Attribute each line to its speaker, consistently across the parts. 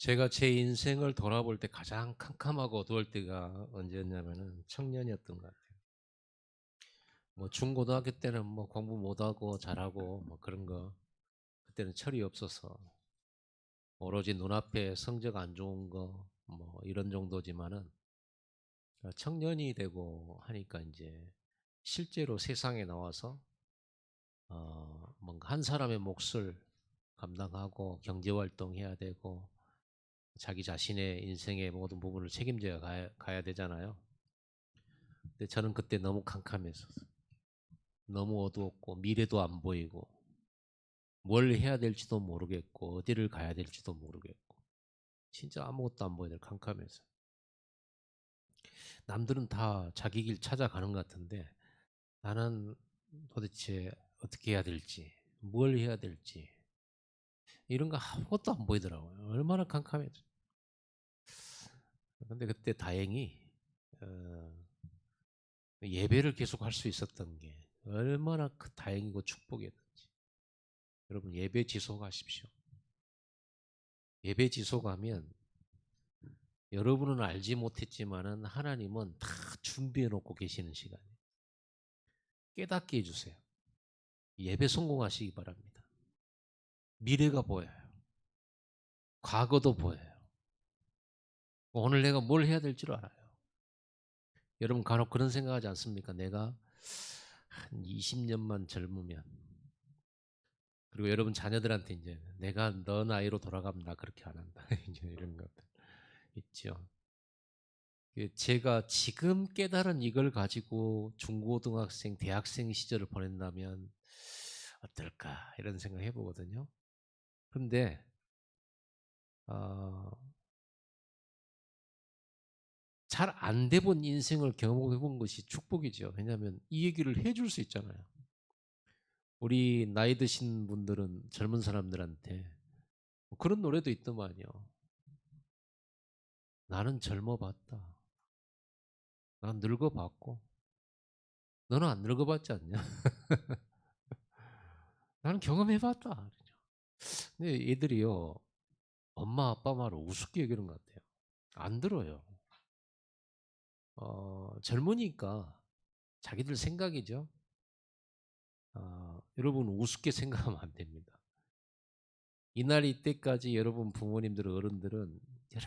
Speaker 1: 제가 제 인생을 돌아볼 때 가장 캄캄하고 어두울 때가 언제였냐면은 청년이었던 것 같아요. 뭐 중고등학교 때는 뭐 공부 못하고 잘하고 뭐 그런 거 그때는 철이 없어서 오로지 눈앞에 성적 안 좋은 거 뭐 이런 정도지만은 청년이 되고 하니까 이제 실제로 세상에 나와서 뭔가 한 사람의 몫을 감당하고 경제 활동해야 되고 자기 자신의 인생의 모든 부분을 책임져야 가야 되잖아요. 근데 저는 그때 너무 캄캄했었어요. 너무 어두웠고 미래도 안 보이고 뭘 해야 될지도 모르겠고 어디를 가야 될지도 모르겠고 진짜 아무것도 안 보이는 캄캄해서 남들은 다 자기 길 찾아가는 것 같은데 나는 도대체 어떻게 해야 될지 뭘 해야 될지 이런 거 아무것도 안 보이더라고요. 얼마나 캄캄해서. 근데 그때 다행히 어, 예배를 계속 할 수 있었던 게 얼마나 다행이고 축복이었는지. 여러분 예배 지속하십시오. 예배 지속하면 여러분은 알지 못했지만은 하나님은 다 준비해 놓고 계시는 시간이에요. 깨닫게 해주세요. 예배 성공하시기 바랍니다. 미래가 보여요. 과거도 보여요. 오늘 내가 뭘 해야 될 줄 알아요. 여러분 간혹 그런 생각하지 않습니까? 내가 한 20년만 젊으면 그리고 여러분 자녀들한테 이제 내가 너 나이로 돌아가면 나 그렇게 안 한다. 이제 이런 것들 있죠. 제가 지금 깨달은 이걸 가지고 중고등학생, 대학생 시절을 보낸다면 어떨까 이런 생각 해보거든요. 그런데 어, 잘 안 돼 본 인생을 경험해 본 것이 축복이죠. 왜냐하면 이 얘기를 해줄 수 있잖아요. 우리 나이 드신 분들은 젊은 사람들한테 뭐 그런 노래도 있더만요. 나는 젊어봤다. 난 늙어봤고 너는 안 늙어봤지 않냐? 나는 경험해봤다. 근데 애들이요 엄마 아빠 말을 우습게 여기는 것 같아요. 안 들어요. 젊으니까 자기들 생각이죠. 여러분 우습게 생각하면 안 됩니다. 이날 이때까지 여러분 부모님들 어른들은 여러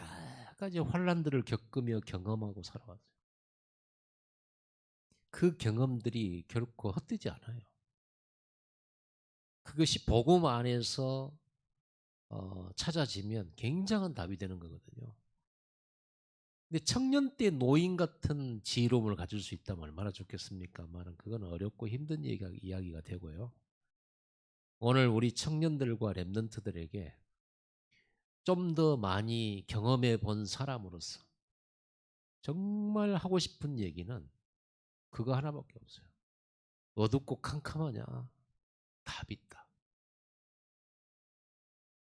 Speaker 1: 가지 환란들을 겪으며 경험하고 살아왔어요. 그 경험들이 결코 헛되지 않아요. 그것이 복음 안에서 찾아지면 굉장한 답이 되는 거거든요. 근데 청년 때 노인 같은 지혜로움을 가질 수 있다면 얼마나 좋겠습니까만은 그건 어렵고 힘든 이야기가 되고요. 오늘 우리 청년들과 랩런트들에게 좀 더 많이 경험해 본 사람으로서 정말 하고 싶은 얘기는 그거 하나밖에 없어요. 어둡고 캄캄하냐? 답 있다.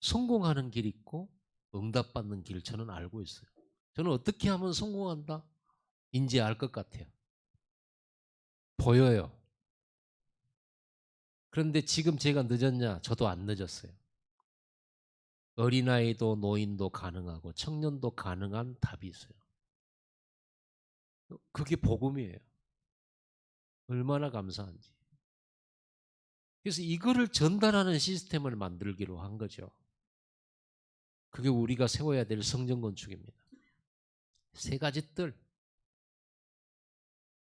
Speaker 1: 성공하는 길 있고 응답받는 길 저는 알고 있어요. 저는 어떻게 하면 성공한다? 인지 알 것 같아요. 보여요. 그런데 지금 제가 늦었냐? 저도 안 늦었어요. 어린아이도 노인도 가능하고 청년도 가능한 답이 있어요. 그게 복음이에요. 얼마나 감사한지. 그래서 이거를 전달하는 시스템을 만들기로 한 거죠. 그게 우리가 세워야 될 성전 건축입니다. 세 가지 뜰,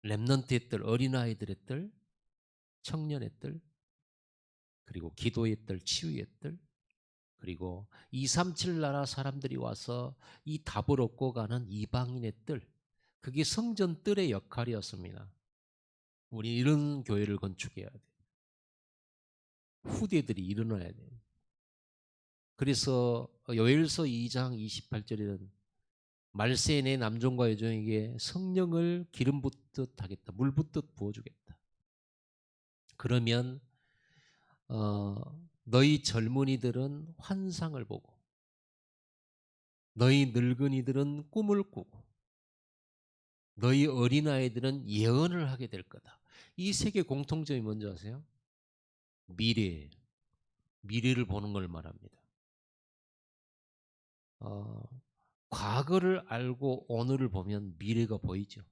Speaker 1: 렘넌트의 뜰, 어린아이들의 뜰, 청년의 뜰, 그리고 기도의 뜰, 치유의 뜰, 그리고 237 나라 사람들이 와서 이 답을 얻고 가는 이방인의 뜰, 그게 성전 뜰의 역할이었습니다. 우리 이런 교회를 건축해야 돼. 후대들이 일어나야 돼. 그래서 요엘서 2장 28절에는 말세에 내 남종과 여종에게 성령을 기름 붓듯 하겠다. 물 붓듯 부어주겠다. 그러면 어, 너희 젊은이들은 환상을 보고 너희 늙은이들은 꿈을 꾸고 너희 어린아이들은 예언을 하게 될 거다. 이 세계 공통점이 뭔지 아세요? 미래예요. 미래를 보는 걸 말합니다. 어, 과거를 알고 오늘을 보면 미래가 보이죠.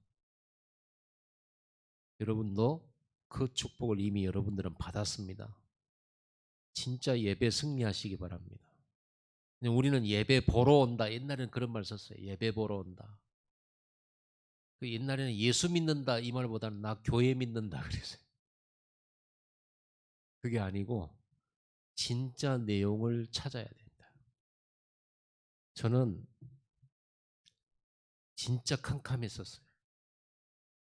Speaker 1: 여러분도 그 축복을 이미 여러분들은 받았습니다. 진짜 예배 승리하시기 바랍니다. 우리는 예배 보러 온다. 옛날에는 그런 말 썼어요. 예배 보러 온다. 그 옛날에는 예수 믿는다 이 말보다는 나 교회 믿는다 그랬어요. 그게 아니고 진짜 내용을 찾아야 된다. 저는 진짜 캄캄했었어요.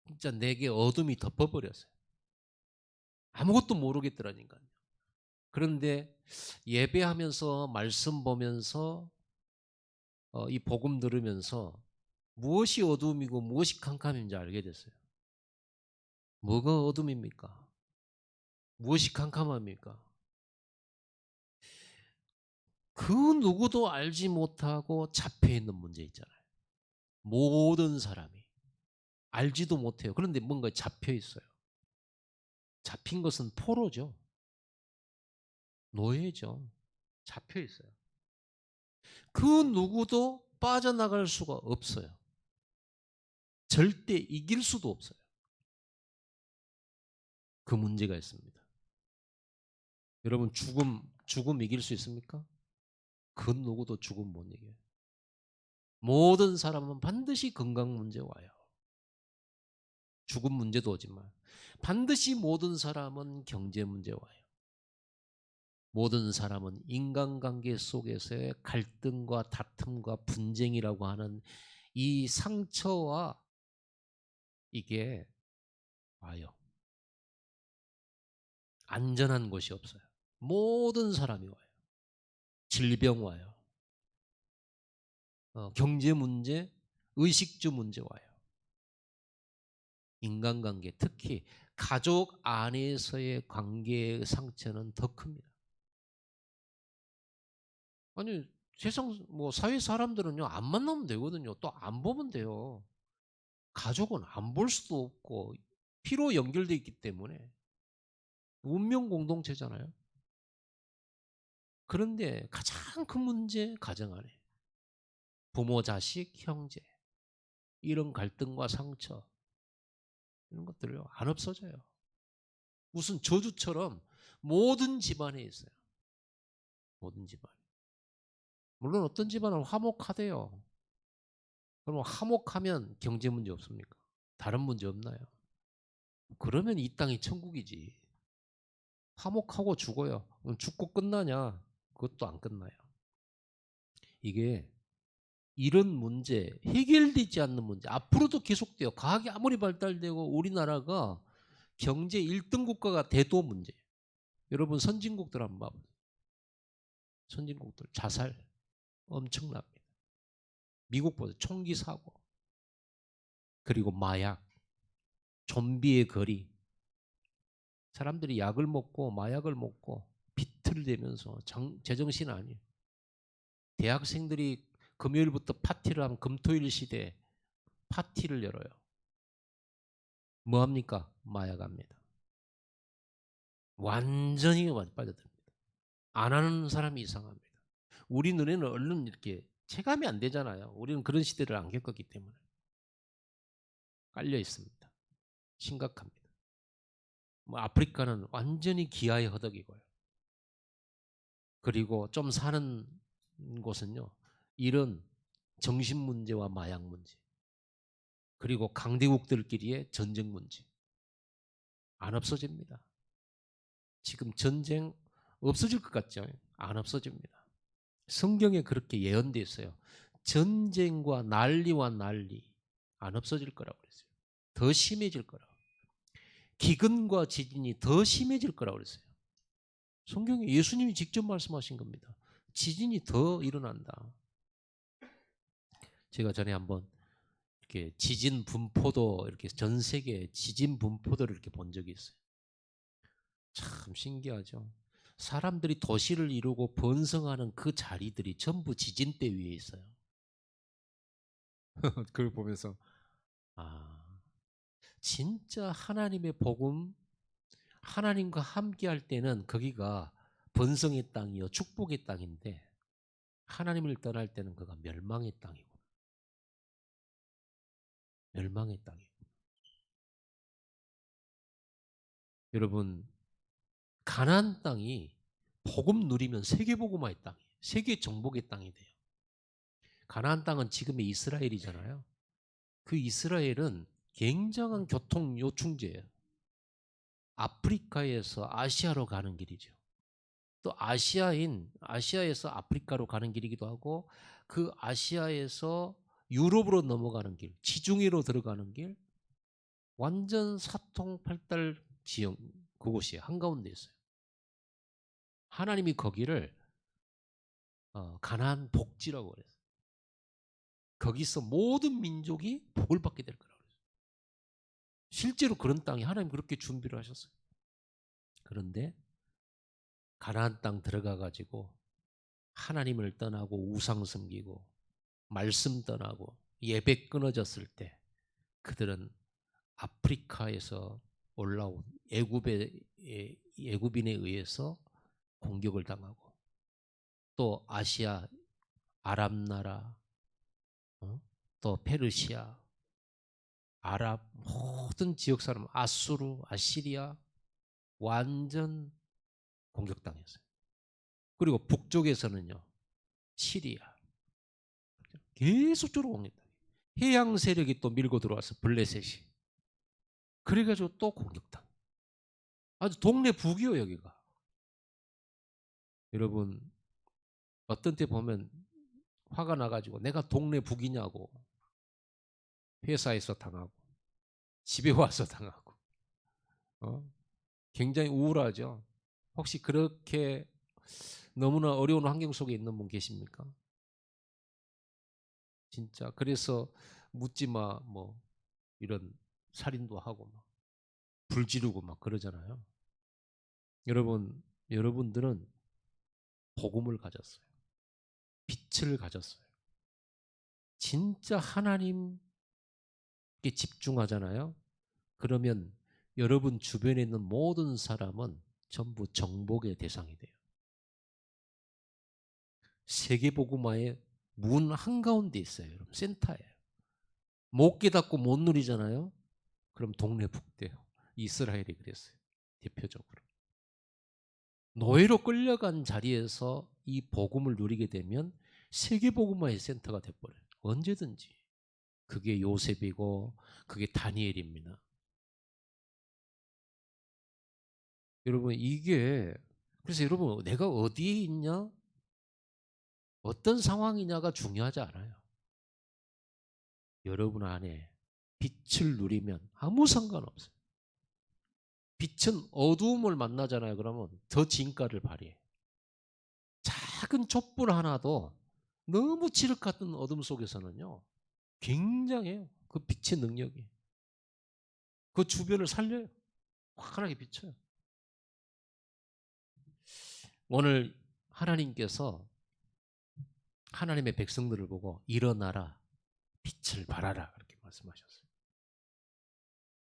Speaker 1: 진짜 내게 어둠이 덮어버렸어요. 아무것도 모르겠더라니까요. 그런데 예배하면서 말씀 보면서 이 복음 들으면서 무엇이 어둠이고 무엇이 캄캄인지 알게 됐어요. 뭐가 어둠입니까? 무엇이 캄캄합니까? 그 누구도 알지 못하고 잡혀있는 문제 있잖아요. 모든 사람이 알지도 못해요. 그런데 뭔가 잡혀있어요. 잡힌 것은 포로죠. 노예죠. 잡혀있어요. 그 누구도 빠져나갈 수가 없어요. 절대 이길 수도 없어요. 그 문제가 있습니다. 여러분 죽음 이길 수 있습니까? 그 누구도 죽음 못 이겨요. 모든 사람은 반드시 건강 문제 와요. 죽음 문제도 오지만 반드시 모든 사람은 경제 문제 와요. 모든 사람은 인간관계 속에서의 갈등과 다툼과 분쟁이라고 하는 이 상처와 이게 와요. 안전한 곳이 없어요. 모든 사람이 와요. 질병 와요. 경제 문제, 의식주 문제 와요. 인간관계, 특히 가족 안에서의 관계의 상처는 더 큽니다. 아니 세상 사회 사람들은요 안 만나면 되거든요. 또 안 보면 돼요. 가족은 안 볼 수도 없고 피로 연결돼 있기 때문에 운명 공동체잖아요. 그런데 가장 큰 문제 가정 안에 부모, 자식, 형제 이런 갈등과 상처 이런 것들을요 안 없어져요. 무슨 저주처럼 모든 집안에 있어요. 모든 집안. 물론 어떤 집안은 화목하대요. 그럼 화목하면 경제 문제 없습니까? 다른 문제 없나요? 그러면 이 땅이 천국이지. 화목하고 죽어요. 그럼 죽고 끝나냐? 그것도 안 끝나요. 이게 이런 문제, 해결되지 않는 문제, 앞으로도 계속돼요. 과학이 아무리 발달되고 우리나라가 경제 1등 국가가 돼도 문제예요. 여러분 선진국들 한번 봐보세요. 선진국들 자살 엄청납니다. 미국 보세요. 총기 사고, 그리고 마약, 좀비의 거리. 사람들이 약을 먹고 마약을 먹고 비틀대면서 제정신 아니에요. 대학생들이 금요일부터 파티를 하면 금토일 시대에 파티를 열어요. 뭐합니까? 마약합니다. 완전히 빠져듭니다. 안 하는 사람이 이상합니다. 우리 눈에는 얼른 이렇게 체감이 안 되잖아요. 우리는 그런 시대를 안 겪었기 때문에. 깔려 있습니다. 심각합니다. 아프리카는 완전히 기아의 허덕이고요. 그리고 좀 사는 곳은요. 이런 정신 문제와 마약 문제, 그리고 강대국들끼리의 전쟁 문제 안 없어집니다. 지금 전쟁 없어질 것 같죠? 안 없어집니다. 성경에 그렇게 예언되어 있어요. 전쟁과 난리와 난리 안 없어질 거라고 그랬어요. 더 심해질 거라고. 기근과 지진이 더 심해질 거라고 그랬어요. 성경에 예수님이 직접 말씀하신 겁니다. 지진이 더 일어난다. 제가 전에 한번 이렇게 지진 분포도 이렇게 전 세계 지진 분포도를 이렇게 본 적이 있어요. 참 신기하죠. 사람들이 도시를 이루고 번성하는 그 자리들이 전부 지진대 위에 있어요. 그걸 보면서 진짜 하나님의 복음, 하나님과 함께 할 때는 거기가 번성의 땅이요 축복의 땅인데 하나님을 떠날 때는 그가 멸망의 땅이고, 멸망의 땅이고. 여러분, 가나안 땅이 복음 누리면 세계 복음화의 땅이에요. 세계 정복의 땅이 돼요. 가나안 땅은 지금의 이스라엘이잖아요. 그 이스라엘은 굉장한 교통 요충지예요. 아프리카에서 아시아로 가는 길이죠. 또 아시아에서 아프리카로 가는 길이기도 하고, 그 아시아에서 유럽으로 넘어가는 길, 지중해로 들어가는 길, 완전 사통팔달 지형, 그곳이에요. 한가운데 있어요. 하나님이 거기를 가나안 복지라고 그랬어요. 거기서 모든 민족이 복을 받게 될 거라고 그랬어요. 실제로 그런 땅이 하나님 그렇게 준비를 하셨어요. 그런데 가나안 땅 들어가 가지고 하나님을 떠나고 우상 섬기고 말씀 떠나고 예배 끊어졌을 때 그들은 아프리카에서 올라온 애굽인에 의해서 공격을 당하고, 또 아시아 아랍 나라, 또 페르시아, 아랍 모든 지역 사람, 아수르, 아시리아 완전 공격당했어요. 그리고 북쪽에서는요, 시리아 계속적으로 공격당해요. 해양 세력이 또 밀고 들어와서 블레셋이, 그래가지고 또 공격당. 아주 동네 북이요 여기가. 여러분, 어떤 때 보면 화가 나가지고 내가 동네 북이냐고, 회사에서 당하고 집에 와서 당하고, 굉장히 우울하죠. 혹시 그렇게 너무나 어려운 환경 속에 있는 분 계십니까? 진짜. 그래서 묻지마 뭐 이런 살인도 하고 막 불 지르고 막 그러잖아요. 여러분들은 복음을 가졌어요. 빛을 가졌어요. 진짜 하나님께 집중하잖아요. 그러면 여러분 주변에 있는 모든 사람은 전부 정복의 대상이 돼요. 세계복음화의 문 한가운데 있어요. 여러분, 센터예요. 못 깨닫고 못 누리잖아요. 그럼 동네 북대요. 이스라엘이 그랬어요. 대표적으로. 노예로 끌려간 자리에서 이 복음을 누리게 되면 세계복음화의 센터가 돼버려요. 언제든지. 그게 요셉이고 그게 다니엘입니다. 여러분, 그래서 여러분, 내가 어디에 있냐, 어떤 상황이냐가 중요하지 않아요. 여러분 안에 빛을 누리면 아무 상관없어요. 빛은 어두움을 만나잖아요. 그러면 더 진가를 발휘해. 작은 촛불 하나도 너무 칠흑 같은 어둠 속에서는요, 굉장해요. 그 빛의 능력이. 그 주변을 살려요. 환하게 비춰요. 오늘 하나님께서 하나님의 백성들을 보고 일어나라, 빛을 발하라 그렇게 말씀하셨어요.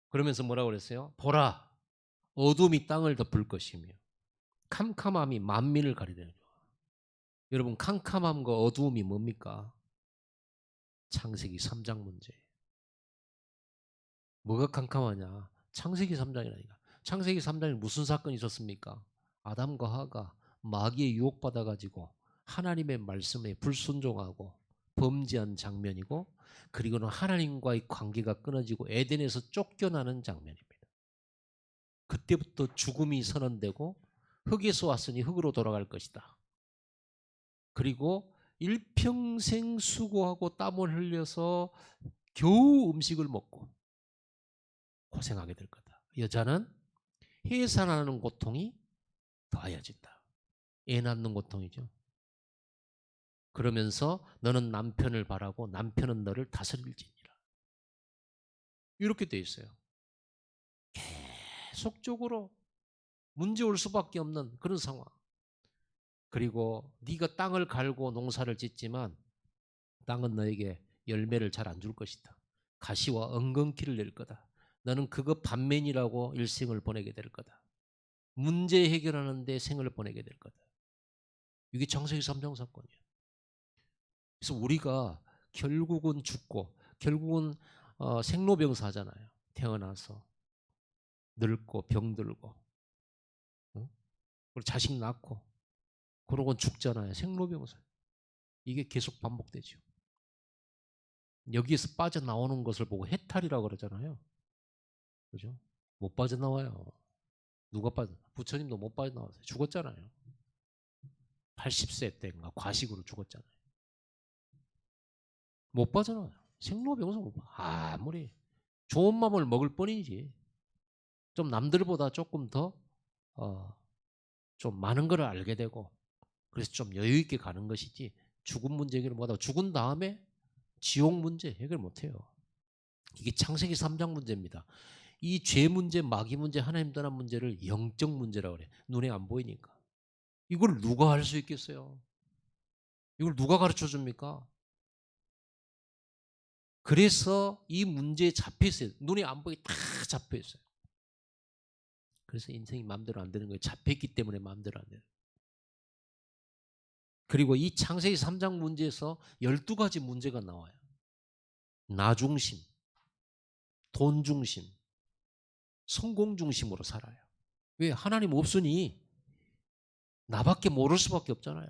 Speaker 1: 그러면서 뭐라고 그랬어요? 보라, 어둠이 땅을 덮을 것이며 캄캄함이 만민을 가리리라. 여러분, 캄캄함과 어두움이 뭡니까? 창세기 3장 문제예요. 뭐가 캄캄하냐? 창세기 3장이라니까. 창세기 3장에 무슨 사건이 있었습니까? 아담과 하가 마귀에 유혹받아가지고 하나님의 말씀에 불순종하고 범죄한 장면이고, 그리고는 하나님과의 관계가 끊어지고 에덴에서 쫓겨나는 장면입니다. 그때부터 죽음이 선언되고 흙에서 왔으니 흙으로 돌아갈 것이다. 그리고 일평생 수고하고 땀을 흘려서 겨우 음식을 먹고 고생하게 될 거다. 여자는 해산하는 고통이 더하여진다. 애 낳는 고통이죠. 그러면서 너는 남편을 바라고 남편은 너를 다스릴지니라. 이렇게 돼 있어요. 계속적으로 문제 올 수밖에 없는 그런 상황. 그리고 네가 땅을 갈고 농사를 짓지만 땅은 너에게 열매를 잘 안 줄 것이다. 가시와 엉겅퀴를 낼 거다. 너는 그거 반면이라고 일생을 보내게 될 거다. 문제 해결하는 데 생을 보내게 될 거다. 이게 창세기 3장 사건이에요. 그래서 우리가 결국은 죽고 결국은 생로병사잖아요. 태어나서 늙고 병들고 그리고 자식 낳고 그러고 죽잖아요. 생로병사. 이게 계속 반복되죠. 여기에서 빠져나오는 것을 보고 해탈이라고 그러잖아요. 그죠? 못 빠져나와요. 누가 부처님도 못 빠져나왔어요. 죽었잖아요. 80세 때인가 과식으로 죽었잖아요. 못 빠져나와요. 생로병사 못 빠. 아무리 좋은 마음을 먹을 뿐이지. 좀 남들보다 조금 더 좀 많은 걸 알게 되고 그래서 좀 여유 있게 가는 것이지 죽은 문제 해결을 못하고 죽은 다음에 지옥 문제 해결 못해요. 이게 창세기 3장 문제입니다. 이 죄 문제, 마귀 문제, 하나님 떠난 문제를 영적 문제라고 그래. 눈에 안 보이니까. 이걸 누가 할 수 있겠어요? 이걸 누가 가르쳐 줍니까? 그래서 이 문제에 잡혀 있어요. 눈에 안 보이게 다 잡혀 있어요. 그래서 인생이 마음대로 안 되는 거예요. 잡혀 있기 때문에 마음대로 안 돼요. 그리고 이 창세기 3장 문제에서 12가지 문제가 나와요. 나 중심, 돈 중심, 성공 중심으로 살아요. 왜? 하나님 없으니 나밖에 모를 수밖에 없잖아요.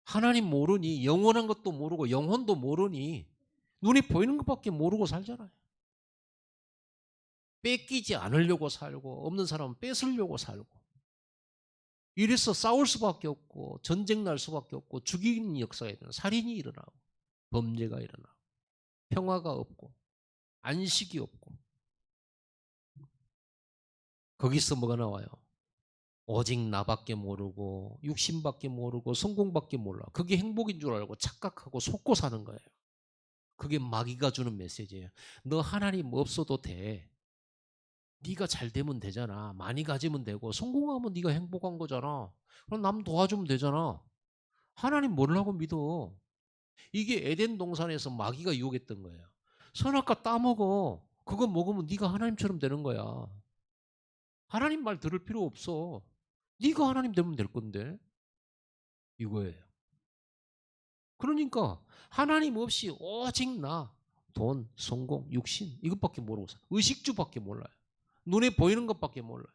Speaker 1: 하나님 모르니 영원한 것도 모르고 영혼도 모르니 눈에 보이는 것밖에 모르고 살잖아요. 뺏기지 않으려고 살고 없는 사람은 뺏으려고 살고 이래서 싸울 수밖에 없고 전쟁 날 수밖에 없고 죽이는 역사가 일어나고 살인이 일어나고 범죄가 일어나고 평화가 없고 안식이 없고 거기서 뭐가 나와요? 오직 나밖에 모르고 육신밖에 모르고 성공밖에 몰라. 그게 행복인 줄 알고 착각하고 속고 사는 거예요. 그게 마귀가 주는 메시지예요. 너 하나님 없어도 돼. 네가 잘 되면 되잖아. 많이 가지면 되고 성공하면 네가 행복한 거잖아. 그럼 남 도와주면 되잖아. 하나님 뭐라고 믿어? 이게 에덴 동산에서 마귀가 유혹했던 거예요. 선악과 따먹어. 그거 먹으면 네가 하나님처럼 되는 거야. 하나님 말 들을 필요 없어. 네가 하나님 되면 될 건데. 이거예요. 그러니까 하나님 없이 오직 나, 돈, 성공, 육신 이것밖에 모르고 살아. 의식주밖에 몰라요. 눈에 보이는 것밖에 몰라요.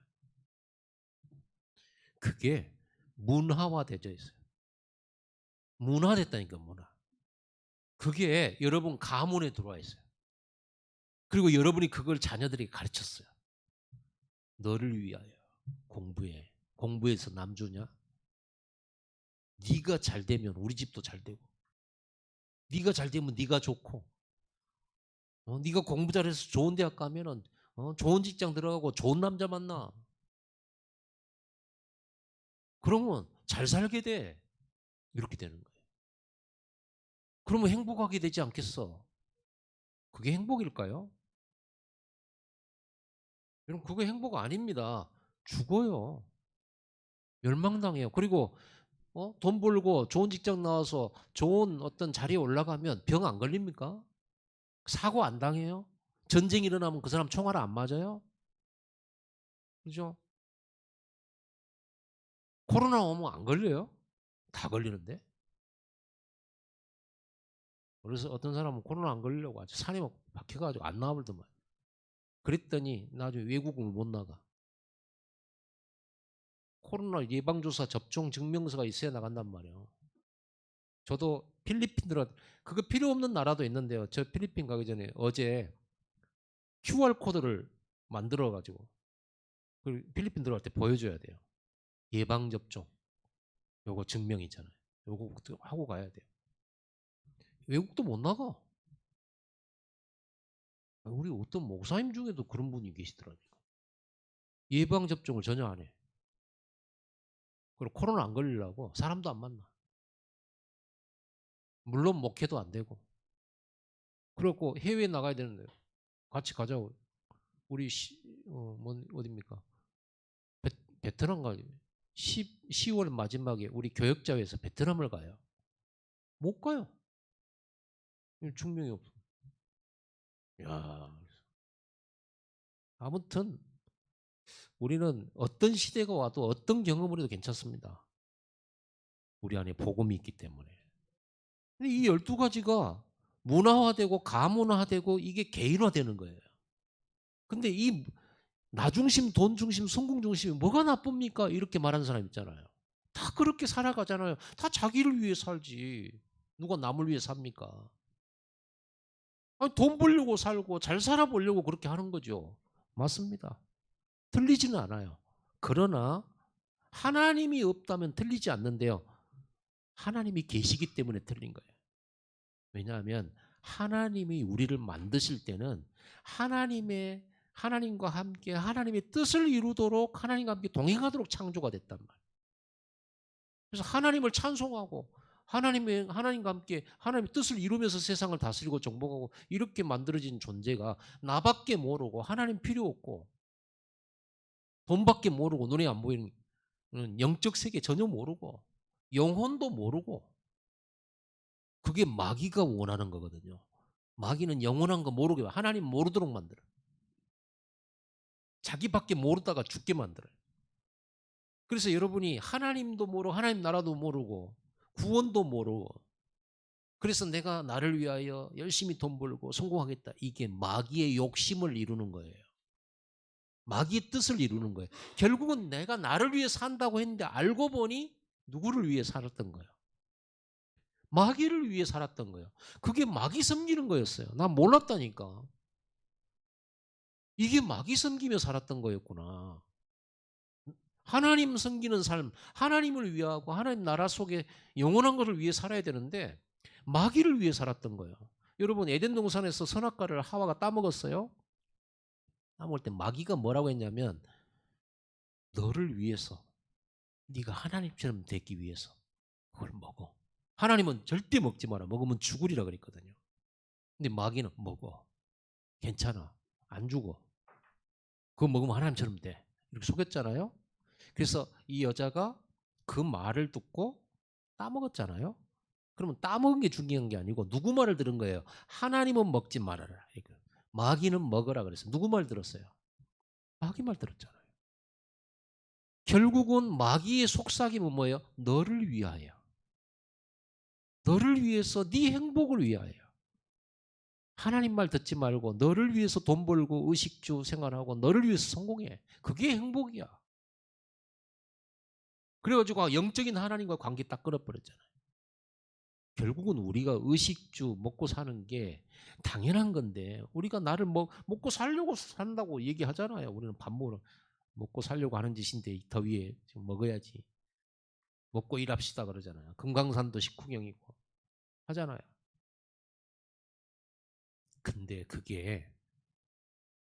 Speaker 1: 그게 문화화되어 있어요. 문화됐다니까 문화. 그게 여러분 가문에 들어와 있어요. 그리고 여러분이 그걸 자녀들에게 가르쳤어요. 너를 위하여 공부해. 공부해서 남 주냐? 네가 잘 되면 우리 집도 잘 되고 네가 잘 되면 네가 좋고 네가 공부 잘해서 좋은 대학 가면은 좋은 직장 들어가고 좋은 남자 만나. 그러면 잘 살게 돼. 이렇게 되는 거예요. 그러면 행복하게 되지 않겠어? 그게 행복일까요? 여러분 그게 행복 아닙니다. 죽어요. 멸망당해요. 그리고 돈 벌고 좋은 직장 나와서 좋은 어떤 자리에 올라가면 병 안 걸립니까? 사고 안 당해요? 전쟁 일어나면 그 사람 총알 안 맞아요? 그죠? 코로나 오면 안 걸려요? 다 걸리는데? 그래서 어떤 사람은 코로나 안 걸리려고 아주 산에 막 박혀가지고 안 나와버리더만. 그랬더니 나중에 외국을 못 나가. 코로나 예방주사 접종 증명서가 있어야 나간단 말이에요. 저도 필리핀 그거 필요 없는 나라도 있는데요. 저 필리핀 가기 전에 어제 QR코드를 만들어가지고 필리핀 들어갈 때 보여줘야 돼요. 예방접종. 요거 증명 있잖아요. 요거 하고 가야 돼요. 외국도 못 나가. 우리 어떤 목사님 중에도 그런 분이 계시더라니까. 예방접종을 전혀 안 해. 그리고 코로나 안 걸리려고 사람도 안 만나. 물론 목회도 안 되고. 그렇고 해외에 나가야 되는데 같이 가자고. 우리 어딥니까? 베트남 가요. 10월 마지막에 우리 교역자회에서 베트남을 가요. 못 가요. 증명이 없어. 야, 아무튼 우리는 어떤 시대가 와도 어떤 경험을 해도 괜찮습니다. 우리 안에 복음이 있기 때문에. 근데 이 12가지가 문화화되고 가문화되고 이게 개인화되는 거예요. 근데 이 나중심, 돈중심, 성공중심이 뭐가 나쁩니까? 이렇게 말하는 사람 있잖아요. 다 그렇게 살아가잖아요. 다 자기를 위해 살지. 누가 남을 위해 삽니까? 아니, 돈 벌려고 살고 잘 살아보려고 그렇게 하는 거죠. 맞습니다. 틀리지는 않아요. 그러나 하나님이 없다면 틀리지 않는데요. 하나님이 계시기 때문에 틀린 거예요. 왜냐하면 하나님이 우리를 만드실 때는 하나님과 함께 하나님의 뜻을 이루도록 하나님과 함께 동행하도록 창조가 됐단 말이에요. 그래서 하나님을 찬송하고 하나님과 함께 하나님의 뜻을 이루면서 세상을 다스리고 정복하고 이렇게 만들어진 존재가 나밖에 모르고 하나님 필요 없고 돈밖에 모르고 눈에 안 보이는 영적 세계 전혀 모르고 영혼도 모르고 그게 마귀가 원하는 거거든요. 마귀는 영원한 거 모르게 하나님 모르도록 만들어요. 자기밖에 모르다가 죽게 만들어요. 그래서 여러분이 하나님도 모르고 하나님 나라도 모르고 구원도 모르고 그래서 내가 나를 위하여 열심히 돈 벌고 성공하겠다. 이게 마귀의 욕심을 이루는 거예요. 마귀의 뜻을 이루는 거예요. 결국은 내가 나를 위해 산다고 했는데 알고 보니 누구를 위해 살았던 거예요. 마귀를 위해 살았던 거예요. 그게 마귀 섬기는 거였어요. 난 몰랐다니까. 이게 마귀 섬기며 살았던 거였구나. 하나님 섬기는 삶, 하나님을 위하고 하나님 나라 속에 영원한 것을 위해 살아야 되는데 마귀를 위해 살았던 거예요. 여러분 에덴 동산에서 선악과를 하와가 따먹었어요. 따먹을 때 마귀가 뭐라고 했냐면 너를 위해서 네가 하나님처럼 되기 위해서 그걸 먹어. 하나님은 절대 먹지 마라. 먹으면 죽으리라 그랬거든요. 근데 마귀는 먹어. 괜찮아. 안 죽어. 그거 먹으면 하나님처럼 돼. 이렇게 속였잖아요. 그래서 이 여자가 그 말을 듣고 따먹었잖아요. 그러면 따먹은 게 중요한 게 아니고 누구 말을 들은 거예요? 하나님은 먹지 말아라. 마귀는 먹으라 그랬어요. 누구 말 들었어요? 마귀 말 들었잖아요. 결국은 마귀의 속삭임은 뭐예요? 너를 위하여. 너를 위해서 네 행복을 위하여. 하나님 말 듣지 말고 너를 위해서 돈 벌고 의식주 생활하고 너를 위해서 성공해. 그게 행복이야. 그래가지고 영적인 하나님과 관계 딱 끊어버렸잖아요. 결국은 우리가 의식주 먹고 사는 게 당연한 건데 우리가 나를 먹고 살려고 산다고 얘기하잖아요. 우리는 밥 먹고 살려고 하는 짓인데 더위에 지금 먹어야지. 먹고 일합시다 그러잖아요. 금강산도 식후경이고 하잖아요. 근데 그게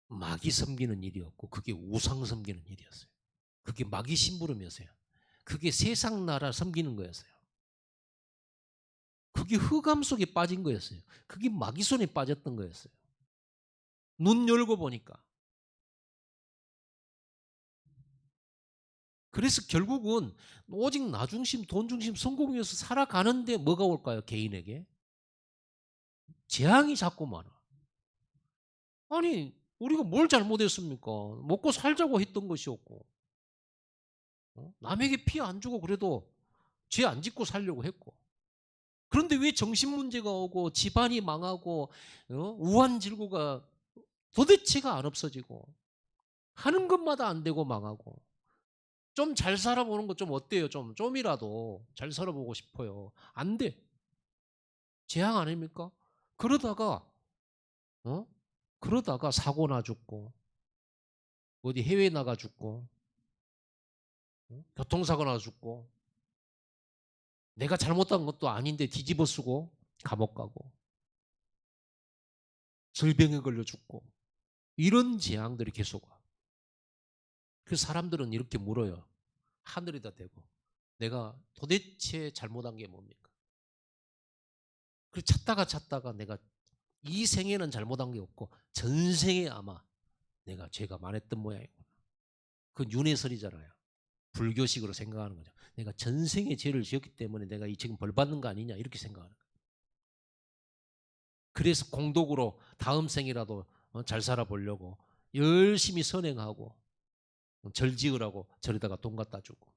Speaker 1: 마귀 섬기는 일이었고 그게 우상 섬기는 일이었어요. 그게 마귀 심부름이었어요. 그게 세상 나라 섬기는 거였어요. 그게 흑암 속에 빠진 거였어요. 그게 마귀 손에 빠졌던 거였어요. 눈 열고 보니까. 그래서 결국은 오직 나중심, 돈중심, 성공 위해서 살아가는데 뭐가 올까요? 개인에게? 재앙이 자꾸 많아. 아니 우리가 뭘 잘못했습니까? 먹고 살자고 했던 것이었고 남에게 피해 안 주고 그래도 죄 안 짓고 살려고 했고 그런데 왜 정신 문제가 오고 집안이 망하고 우환질구가 도대체가 안 없어지고 하는 것마다 안 되고 망하고 좀 잘 살아보는 거 좀 어때요? 좀이라도 잘 살아보고 싶어요. 안 돼. 재앙 아닙니까? 그러다가 어? 그러다가 사고 나 죽고 어디 해외 나가 죽고 교통사고 나 죽고 내가 잘못한 것도 아닌데 뒤집어 쓰고 감옥 가고 질병에 걸려 죽고 이런 재앙들이 계속 와. 그 사람들은 이렇게 물어요. 하늘에다 대고 내가 도대체 잘못한 게 뭡니까? 그 찾다가 내가 이 생에는 잘못한 게 없고 전생에 아마 내가 죄가 많았던 모양이구나. 그 윤회설이잖아요. 불교식으로 생각하는 거죠. 내가 전생에 죄를 지었기 때문에 내가 지금 벌 받는 거 아니냐 이렇게 생각하는 거예요. 그래서 공덕으로 다음 생이라도 잘 살아보려고 열심히 선행하고 절 지으라고 절에다가 돈 갖다 주고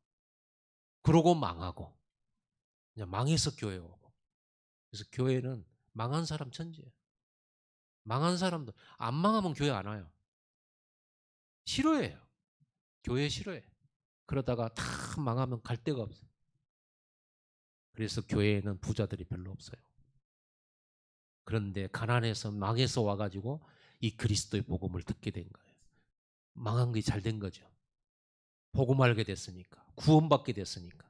Speaker 1: 그러고 망하고 그냥 망해서 교회 오고. 그래서 교회는 망한 사람 천지예요. 망한 사람도 안 망하면 교회 안 와요. 싫어해요. 교회 싫어해요. 그러다가 다 망하면 갈 데가 없어요. 그래서 교회에는 부자들이 별로 없어요. 그런데 가난해서 망해서 와가지고 이 그리스도의 복음을 듣게 된 거예요. 망한 게 잘 된 거죠. 복음 알게 됐으니까. 구원받게 됐으니까.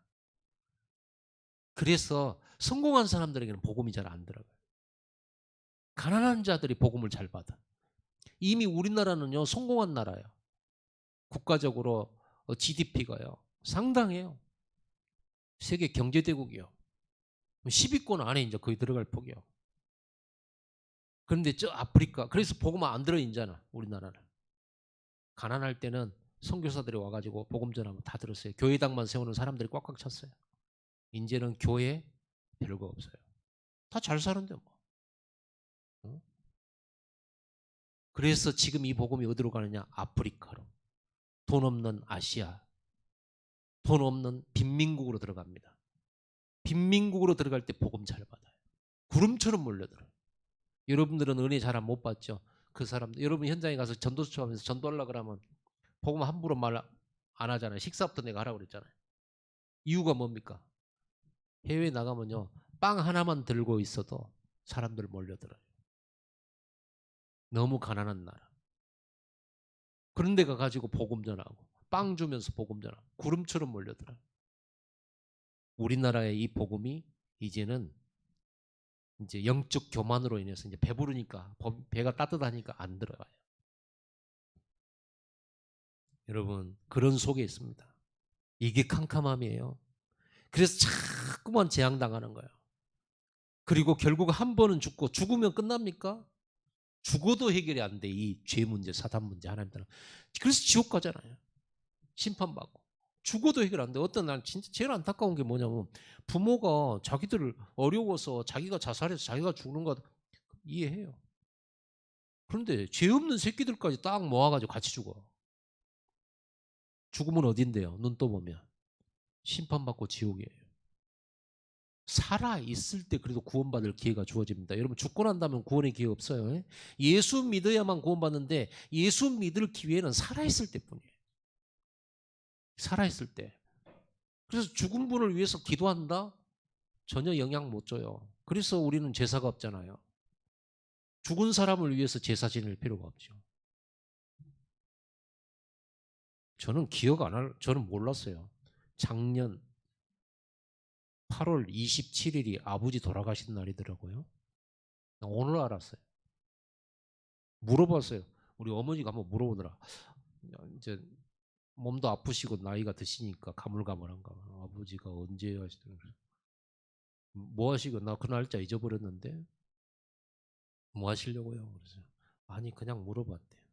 Speaker 1: 그래서 성공한 사람들에게는 복음이 잘 안 들어가요. 가난한 자들이 복음을 잘 받아. 이미 우리나라는요, 성공한 나라예요. 국가적으로 GDP가요, 상당해요. 세계 경제대국이요. 10위권 안에 이제 거의 들어갈 폭이요. 그런데 저 아프리카, 그래서 복음 안 들어, 인자는 우리나라는. 가난할 때는 선교사들이 와가지고 복음 전하면 다 들었어요. 교회당만 세우는 사람들이 꽉꽉 찼어요. 이제는 교회 별거 없어요. 다 잘 사는데 뭐. 어? 그래서 지금 이 복음이 어디로 가느냐? 아프리카로. 돈 없는 아시아, 돈 없는 빈민국으로 들어갑니다. 빈민국으로 들어갈 때 복음 잘 받아요. 구름처럼 몰려들어요. 여러분들은 은혜 잘 못 받죠? 그 사람들, 여러분 현장에 가서 전도 수업하면서 전도하려고 그러면 복음 함부로 말 안 하잖아요. 식사부터 내가 하라고 그랬잖아요. 이유가 뭡니까? 해외에 나가면요, 빵 하나만 들고 있어도 사람들 몰려들어요. 너무 가난한 나라. 그런 데 가가지고 복음 전하고 빵 주면서 복음 전하고 구름처럼 몰려들어요. 우리나라의 이 복음이 이제는 이제 영적 교만으로 인해서 이제 배부르니까, 배가 따뜻하니까 안 들어가요. 여러분, 그런 속에 있습니다. 이게 캄캄함이에요. 그래서 자꾸만 재앙당하는 거예요. 그리고 결국 한 번은 죽고, 죽으면 끝납니까? 죽어도 해결이 안 돼. 이 죄 문제, 사단 문제, 하나님 따라. 그래서 지옥 가잖아요. 심판받고. 죽어도 해결 안 돼. 어떤 날 진짜 제일 안타까운 게 뭐냐면, 부모가 자기들을 어려워서 자기가 자살해서 자기가 죽는 거 이해해요. 그런데 죄 없는 새끼들까지 딱 모아가지고 같이 죽어. 죽으면 어딘데요? 눈 떠보면 심판받고 지옥이에요. 살아 있을 때 그래도 구원받을 기회가 주어집니다. 여러분, 죽고 난다면 구원의 기회 없어요. 예수 믿어야만 구원받는데, 예수 믿을 기회는 살아 있을 때뿐이에요. 살아 있을 때. 그래서 죽은 분을 위해서 기도한다? 전혀 영향 못 줘요. 그래서 우리는 제사가 없잖아요. 죽은 사람을 위해서 제사 지낼 필요가 없죠. 저는 저는 몰랐어요. 작년 8월 27일이 아버지 돌아가신 날이더라고요. 오늘 알았어요. 물어봤어요. 우리 어머니가 한번 물어보더라. 이제 몸도 아프시고 나이가 드시니까 가물가물한가. 아버지가 언제 하시더라. 뭐 하시고, 나 그 날짜 잊어버렸는데 뭐 하시려고요? 그래서 아니, 그냥 물어봤대요.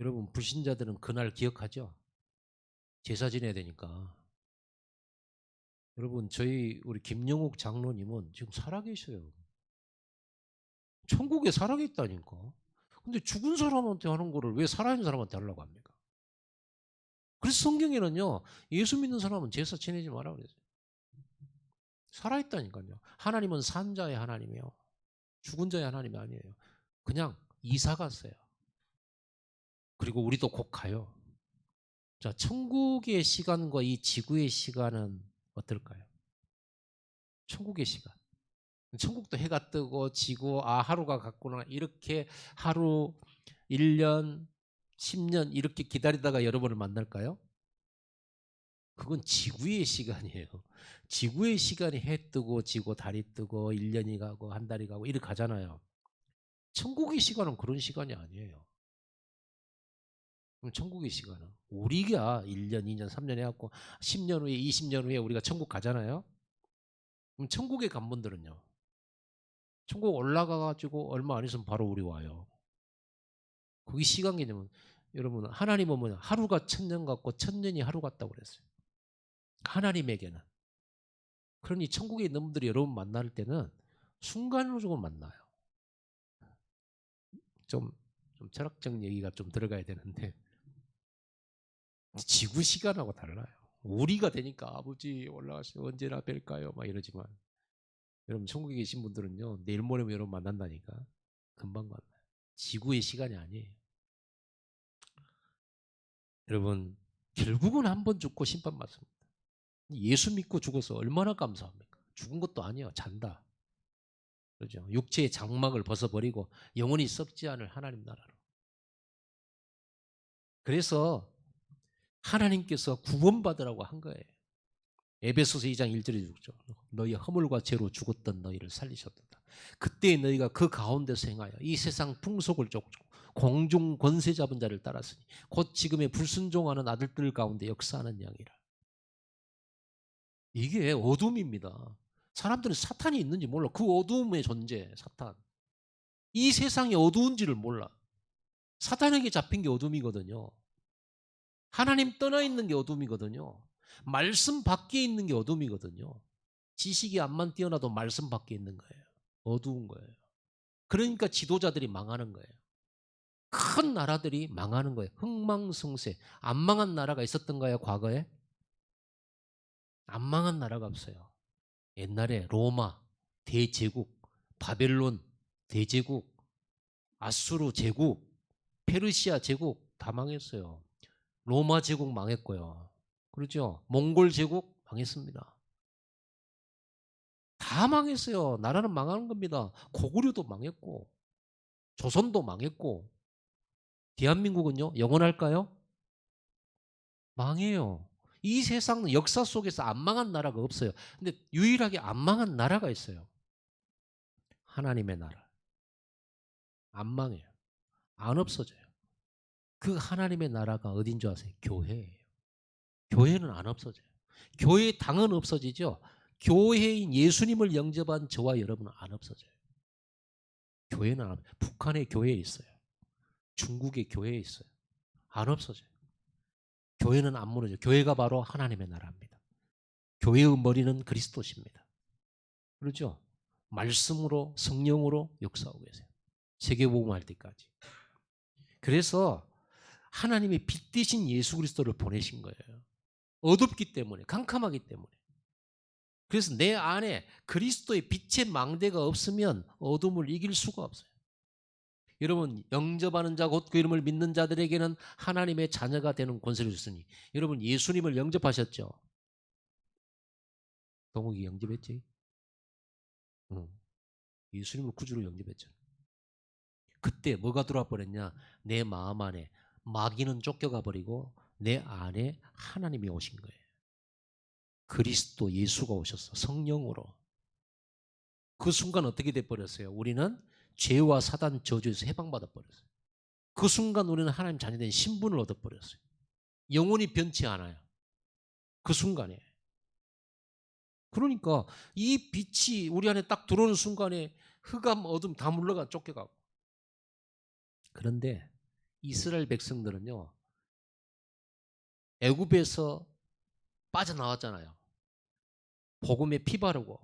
Speaker 1: 여러분, 불신자들은 그날 기억하죠? 제사 지내야 되니까. 여러분, 우리 김영욱 장로님은 지금 살아계셔요. 천국에 살아계셨다니까. 근데 죽은 사람한테 하는 거를 왜 살아있는 사람한테 하려고 합니까? 그래서 성경에는요, 예수 믿는 사람은 제사 지내지 마라 그랬어요. 살아있다니까요. 하나님은 산 자의 하나님이에요. 죽은 자의 하나님이 아니에요. 그냥 이사 갔어요. 그리고 우리도 곧 가요. 자, 천국의 시간과 이 지구의 시간은 어떨까요? 천국의 시간. 천국도 해가 뜨고 지고, 하루가 갔구나. 이렇게 하루, 1년, 10년 이렇게 기다리다가 여러분을 만날까요? 그건 지구의 시간이에요. 지구의 시간이 해 뜨고 지고 달이 뜨고 1년이 가고 한 달이 가고 이렇게 가잖아요. 천국의 시간은 그런 시간이 아니에요. 그럼 천국의 시간은 우리가 1년, 2년, 3년 해갖고 10년 후에 20년 후에 우리가 천국 가잖아요. 그럼 천국에 간 분들은요, 천국 올라가가지고 얼마 안 있으면 바로 우리 와요. 그게 시간 개념은, 여러분, 하나님은 뭐냐, 하루가 1000년 같고 1000년이 하루 같다고 그랬어요. 하나님에게는. 그러니 천국에 있는 분들이 여러분 만날 때는 순간적으로 만나요. 좀, 좀 철학적 얘기가 좀 들어가야 되는데, 지구 시간하고 달라요. 우리가 되니까 아버지 올라가시면 언제나 뵐까요? 막 이러지만 여러분 천국에 계신 분들은요 내일 모레면 여러분 만난다니까. 금방 만나요. 지구의 시간이 아니에요. 여러분 결국은 한 번 죽고 심판 받습니다. 예수 믿고 죽어서 얼마나 감사합니까? 죽은 것도 아니에요. 잔다. 그렇죠? 육체의 장막을 벗어버리고 영원히 썩지 않을 하나님 나라로. 그래서 하나님께서 구원받으라고 한 거예요. 에베소서 2장 1절에 죽죠. 너희 허물과 죄로 죽었던 너희를 살리셨다. 그때 너희가 그 가운데서 행하여 이 세상 풍속을 쫓고 공중 권세 잡은 자를 따랐으니 곧 지금의 불순종하는 아들들 가운데 역사하는 양이라. 이게 어둠입니다. 사람들은 사탄이 있는지 몰라. 그 어둠의 존재, 사탄. 이 세상이 어두운지를 몰라. 사탄에게 잡힌 게 어둠이거든요. 하나님 떠나 있는 게 어둠이거든요. 말씀 밖에 있는 게 어둠이거든요. 지식이 암만 뛰어나도 말씀 밖에 있는 거예요. 어두운 거예요. 그러니까 지도자들이 망하는 거예요. 큰 나라들이 망하는 거예요. 흥망성쇠. 안 망한 나라가 있었던가요, 과거에? 안 망한 나라가 없어요. 옛날에 로마 대제국, 바벨론 대제국, 아수르 제국, 페르시아 제국 다 망했어요. 로마 제국 망했고요. 그렇죠? 몽골 제국 망했습니다. 다 망했어요. 나라는 망하는 겁니다. 고구려도 망했고 조선도 망했고 대한민국은요? 영원할까요? 망해요. 이 세상 역사 속에서 안 망한 나라가 없어요. 근데 유일하게 안 망한 나라가 있어요. 하나님의 나라. 안 망해요. 안 없어져요. 그 하나님의 나라가 어딘 줄 아세요? 교회예요. 교회는 안 없어져요. 교회 당은 없어지죠. 교회인 예수님을 영접한 저와 여러분은 안 없어져요. 교회는 안, 북한의 교회에 있어요. 중국의 교회에 있어요. 안 없어져요. 교회는 안 무너져요. 교회가 바로 하나님의 나라입니다. 교회의 머리는 그리스도십니다. 그렇죠? 말씀으로 성령으로 역사하고 계세요. 세계복음 할 때까지. 그래서 하나님이 빛 대신 예수 그리스도를 보내신 거예요. 어둡기 때문에, 캄캄하기 때문에. 그래서 내 안에 그리스도의 빛의 망대가 없으면 어둠을 이길 수가 없어요. 여러분 영접하는 자 곧 그 이름을 믿는 자들에게는 하나님의 자녀가 되는 권세를 줬으니 여러분 예수님을 영접하셨죠? 동욱이 영접했지? 응. 예수님을 구주로 영접했죠. 그때 뭐가 들어와 버렸냐? 내 마음 안에 마귀는 쫓겨가 버리고 내 안에 하나님이 오신 거예요. 그리스도 예수가 오셨어. 성령으로. 그 순간 어떻게 돼버렸어요? 우리는 죄와 사단 저주에서 해방받아 버렸어요. 그 순간 우리는 하나님 자녀된 신분을 얻어버렸어요. 영혼이 변치 않아요. 그 순간에. 그러니까 이 빛이 우리 안에 딱 들어오는 순간에 흑암, 어둠 다 물러가 쫓겨가고. 그런데 이스라엘 백성들은요. 애굽에서 빠져나왔잖아요. 복음에 피 바르고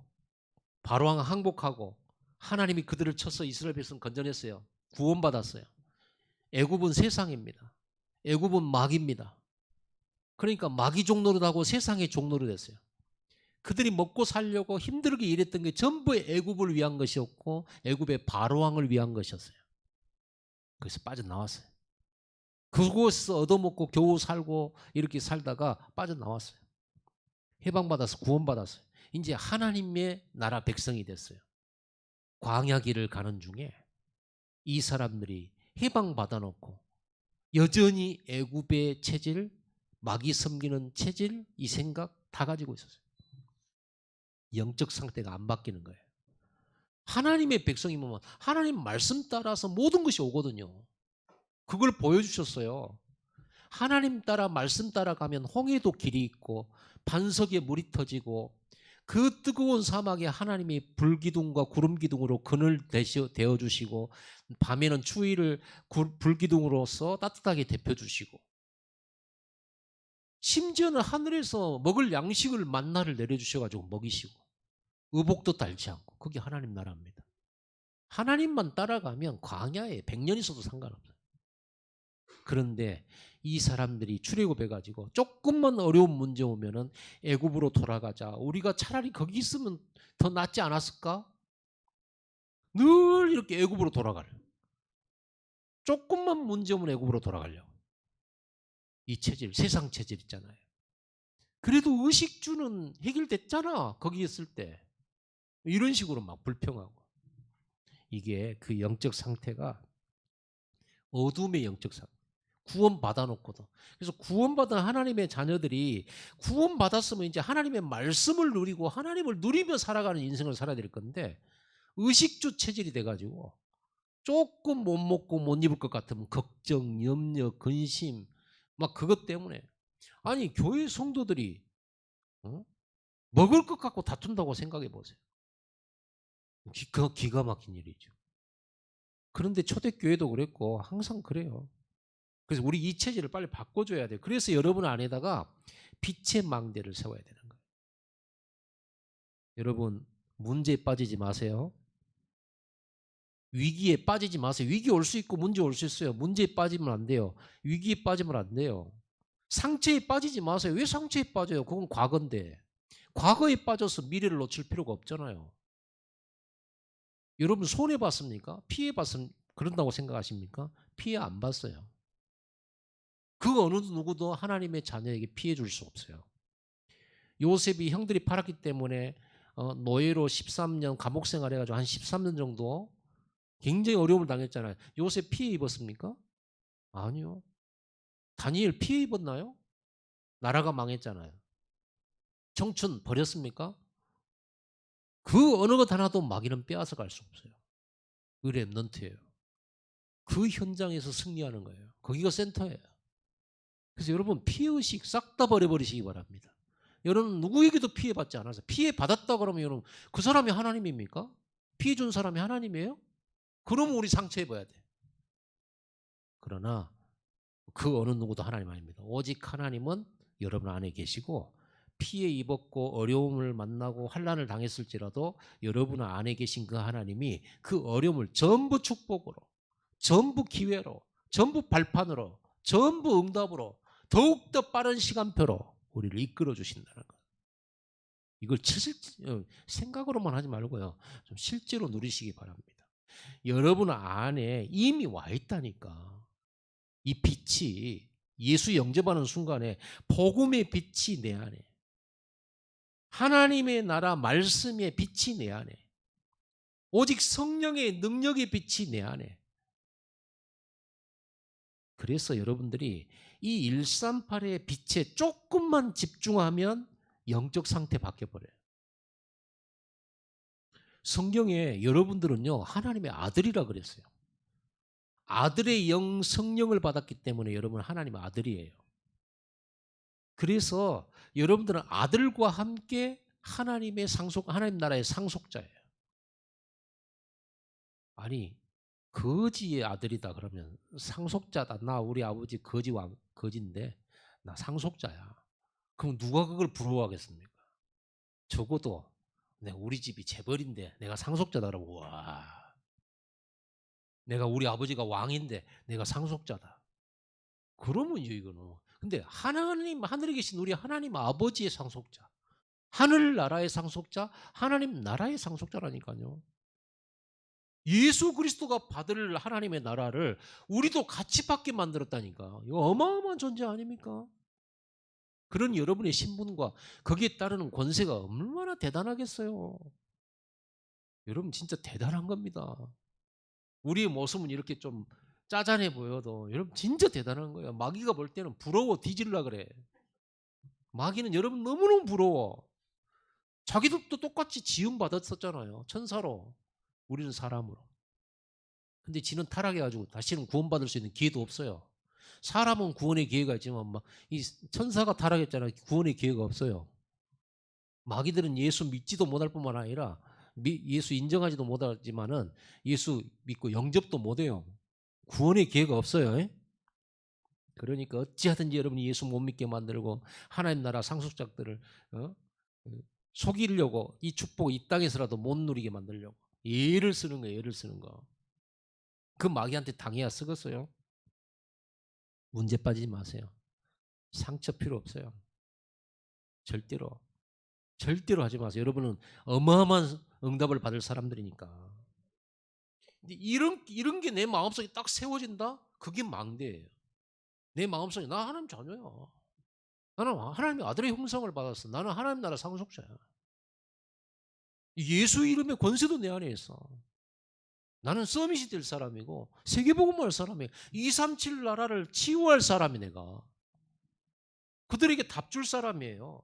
Speaker 1: 바로왕 항복하고 하나님이 그들을 쳐서 이스라엘 백성 건져냈어요. 구원받았어요. 애굽은 세상입니다. 애굽은 마귀입니다. 그러니까 마귀 종노릇하고 세상의 종노릇 됐어요. 그들이 먹고 살려고 힘들게 일했던 게 전부 애굽을 위한 것이었고 애굽의 바로왕을 위한 것이었어요. 그래서 빠져나왔어요. 그곳에서 얻어먹고 겨우 살고 이렇게 살다가 빠져나왔어요. 해방받아서 구원받았어요. 이제 하나님의 나라 백성이 됐어요. 광야길을 가는 중에 이 사람들이 해방받아 놓고 여전히 애굽의 체질, 마귀 섬기는 체질, 이 생각 다 가지고 있었어요. 영적 상태가 안 바뀌는 거예요. 하나님의 백성이면 하나님 말씀 따라서 모든 것이 오거든요. 그걸 보여주셨어요. 하나님 따라 말씀 따라 가면 홍해도 길이 있고 반석에 물이 터지고 그 뜨거운 사막에 하나님이 불기둥과 구름기둥으로 그늘 대어주시고 밤에는 추위를 불기둥으로서 따뜻하게 데펴주시고 심지어는 하늘에서 먹을 양식을 만나를 내려주셔가지고 먹이시고 의복도 달지 않고 그게 하나님 나라입니다. 하나님만 따라가면 광야에 100년 있어도 상관없어요. 그런데 이 사람들이 출애굽해가지고 조금만 어려운 문제 오면은 애굽으로 돌아가자. 우리가 차라리 거기 있으면 더 낫지 않았을까? 늘 이렇게 애굽으로 돌아가려. 조금만 문제 오면 애굽으로 돌아가려고. 이 체질, 세상 체질 있잖아요. 그래도 의식주는 해결됐잖아. 거기 있을 때. 이런 식으로 막 불평하고. 이게 그 영적 상태가 어둠의 영적 상태. 구원받아 놓고도. 그래서 구원받은 하나님의 자녀들이 구원받았으면 이제 하나님의 말씀을 누리고 하나님을 누리며 살아가는 인생을 살아야 될 건데 의식주 체질이 돼가지고 조금 못 먹고 못 입을 것 같으면 걱정, 염려, 근심 막 그것 때문에 아니 교회 성도들이 먹을 것 갖고 다툰다고 생각해 보세요. 기가 막힌 일이죠. 그런데 초대교회도 그랬고 항상 그래요. 그래서 우리 이 체질을 빨리 바꿔줘야 돼요. 그래서 여러분 안에다가 빛의 망대를 세워야 되는 거예요. 여러분 문제에 빠지지 마세요. 위기에 빠지지 마세요. 위기 올 수 있고 문제 올 수 있어요. 문제에 빠지면 안 돼요. 위기에 빠지면 안 돼요. 상처에 빠지지 마세요. 왜 상처에 빠져요? 그건 과거인데. 과거에 빠져서 미래를 놓칠 필요가 없잖아요. 여러분 손해봤습니까? 피해봤습니까? 그런다고 생각하십니까? 피해 안 봤어요. 그 어느 누구도 하나님의 자녀에게 피해 줄 수 없어요. 요셉이 형들이 팔았기 때문에 노예로 13년 감옥 생활해가지고 한 13년 정도 굉장히 어려움을 당했잖아요. 요셉 피해 입었습니까? 아니요. 다니엘 피해 입었나요? 나라가 망했잖아요. 청춘 버렸습니까? 그 어느 것 하나도 마귀는 빼앗아 갈 수 없어요. 그 렘넌트예요. 그 현장에서 승리하는 거예요. 거기가 센터예요. 그래서 여러분 피해의식 싹 다 버려버리시기 바랍니다. 여러분 누구에게도 피해받지 않아서 피해받았다 그러면 여러분 그 사람이 하나님입니까? 피해 준 사람이 하나님이에요? 그러면 우리 상처 입어야 돼. 그러나 그 어느 누구도 하나님 아닙니다. 오직 하나님은 여러분 안에 계시고 피해 입었고 어려움을 만나고 환난을 당했을지라도 여러분 안에 계신 그 하나님이 그 어려움을 전부 축복으로 전부 기회로 전부 발판으로 전부 응답으로 더욱더 빠른 시간표로 우리를 이끌어 주신다는 것. 이걸 생각으로만 하지 말고요. 좀 실제로 누리시기 바랍니다. 여러분 안에 이미 와 있다니까. 이 빛이 예수 영접하는 순간에 복음의 빛이 내 안에 하나님의 나라 말씀의 빛이 내 안에 오직 성령의 능력의 빛이 내 안에 그래서 여러분들이 이 138의 빛에 조금만 집중하면 영적 상태 바뀌어버려요. 성경에 여러분들은요 하나님의 아들이라 그랬어요. 아들의 영 성령을 받았기 때문에 여러분 하나님의 아들이에요. 그래서 여러분들은 아들과 함께 하나님 나라의 상속자예요. 아니 거지의 아들이다 그러면 상속자다. 나 우리 아버지 거지인데 나 상속자야. 그럼 누가 그걸 부러워하겠습니까? 적어도 우리 집이 재벌인데 내가 상속자다 그러면 와 내가 우리 아버지가 왕인데 내가 상속자다. 그러면 이거는 근데 하나님 하늘에 계신 우리 하나님 아버지의 상속자 하늘나라의 상속자 하나님 나라의 상속자라니까요. 예수 그리스도가 받을 하나님의 나라를 우리도 같이 받게 만들었다니까. 이거 어마어마한 존재 아닙니까? 그런 여러분의 신분과 거기에 따르는 권세가 얼마나 대단하겠어요. 여러분 진짜 대단한 겁니다. 우리의 모습은 이렇게 좀 짜잔해 보여도 여러분 진짜 대단한 거예요. 마귀가 볼 때는 부러워 뒤질라 그래. 마귀는 여러분 너무너무 부러워. 자기들도 똑같이 지음 받았었잖아요. 천사로. 우리는 사람으로. 근데 지는 타락해가지고 다시는 구원받을 수 있는 기회도 없어요. 사람은 구원의 기회가 있지만 막 이 천사가 타락했잖아요. 구원의 기회가 없어요. 마귀들은 예수 믿지도 못할 뿐만 아니라 예수 인정하지도 못하지만은 예수 믿고 영접도 못해요. 구원의 기회가 없어요. 그러니까 어찌하든지 여러분이 예수 못 믿게 만들고 하나님 나라 상속자들을 속이려고 이 축복 이 땅에서라도 못 누리게 만들려고 예를 쓰는 거예요. 예를 쓰는 거. 그 마귀한테 당해야 쓰겠어요. 문제 빠지지 마세요. 상처 필요 없어요. 절대로. 절대로 하지 마세요. 여러분은 어마어마한 응답을 받을 사람들이니까. 근데 이런 게 내 마음속에 딱 세워진다? 그게 망대예요. 내 마음속에 나 하나님 자녀야. 나는 하나님의 아들의 형상을 받았어. 나는 하나님 나라 상속자야. 예수 이름의 권세도 내 안에 있어. 나는 서밋이 될 사람이고 세계복음을 할 사람이에요. 237 나라를 치유할 사람이 내가. 그들에게 답 줄 사람이에요.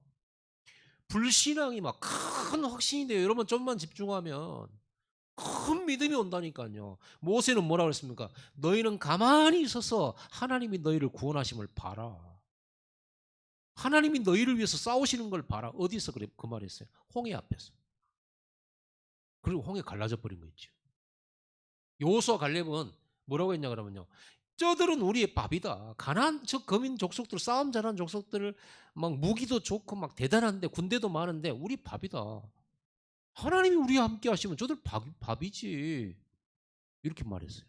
Speaker 1: 불신앙이 막 큰 확신이 돼요. 여러분 좀만 집중하면 큰 믿음이 온다니까요. 모세는 뭐라고 했습니까? 너희는 가만히 있어서 하나님이 너희를 구원하심을 봐라. 하나님이 너희를 위해서 싸우시는 걸 봐라. 어디서 그래 그 말했어요? 홍해 앞에서. 그리고 홍해 갈라져 버린 거 있죠. 여호수아 갈렙은 뭐라고 했냐 그러면요. 저들은 우리의 밥이다. 가나안 저 거민 족속들 싸움 잘하는 족속들을 막 무기도 좋고 막 대단한데 군대도 많은데 우리 밥이다. 하나님이 우리와 함께 하시면 저들 밥이지. 이렇게 말했어요.